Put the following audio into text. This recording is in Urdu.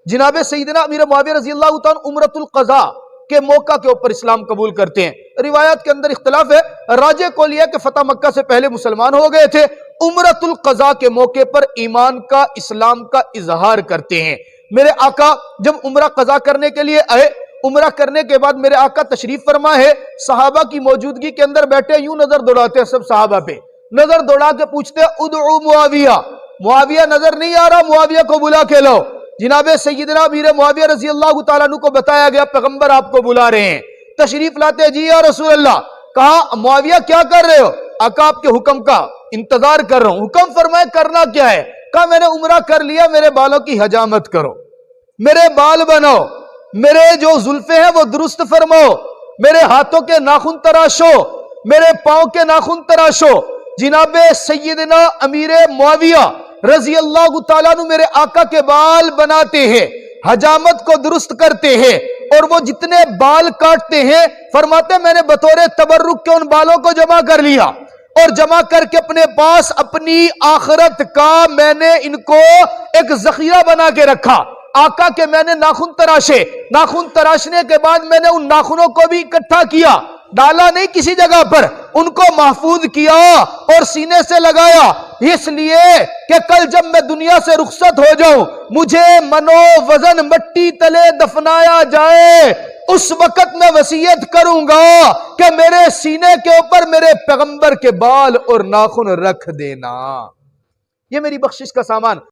جناب سیدنا امیر معاویہ رضی اللہ تعالیٰ عمرۃ القضا کے موقع کے اوپر اسلام قبول کرتے ہیں۔ روایات کے اندر اختلاف ہے، راجح قول یہ کہ فتح مکہ سے پہلے مسلمان ہو گئے تھے، عمرۃ القضا کے موقع پر ایمان کا اسلام کا اظہار کرتے ہیں۔ میرے آقا جب عمرہ قضا کرنے کے لیے آئے، عمرہ کرنے کے بعد میرے آقا تشریف فرما ہے، صحابہ کی موجودگی کے اندر بیٹھے، یوں نظر دوڑاتے ہیں سب صحابہ پہ، نظر دوڑا کے پوچھتے ہیں ادعو معاویہ، معاویہ نظر نہیں آ رہا، معاویہ کو بلا کے لاؤ۔ جناب سیدنا امیر معاویہ رضی اللہ تعالیٰ عنہ کو بتایا گیا پیغمبر آپ کو بلا رہے ہیں، تشریف لاتے، جی یا رسول اللہ۔ کہا معاویہ کیا کر رہے ہو؟ آقا آپ کے حکم کا انتظار کر رہا ہوں۔ حکم فرمائے کرنا کیا ہے؟ کہا میں نے عمرہ کر لیا، میرے بالوں کی حجامت کرو، میرے بال بناؤ، میرے جو زلفیں ہیں وہ درست فرماؤ، میرے ہاتھوں کے ناخن تراشو، میرے پاؤں کے ناخن تراشو۔ جناب سیدنا امیر معاویہ رضی اللہ تعالیٰ عنہ میرے آقا کے بال بناتے ہیں، حجامت کو درست کرتے ہیں، اور وہ جتنے بال کاٹتے ہیں فرماتے ہیں میں نے بطور تبرک کے ان بالوں کو جمع کر لیا، اور جمع کر کے اپنے پاس اپنی آخرت کا میں نے ان کو ایک ذخیرہ بنا کے رکھا۔ آقا کے میں نے ناخن تراشے، ناخن تراشنے کے بعد میں نے ان ناخنوں کو بھی اکٹھا کیا، ڈالا نہیں کسی جگہ پر، ان کو محفوظ کیا اور سینے سے لگایا، اس لیے کہ کل جب میں دنیا سے رخصت ہو جاؤں مجھے منو وزن مٹی تلے دفنایا جائے، اس وقت میں وصیت کروں گا کہ میرے سینے کے اوپر میرے پیغمبر کے بال اور ناخن رکھ دینا، یہ میری بخشش کا سامان۔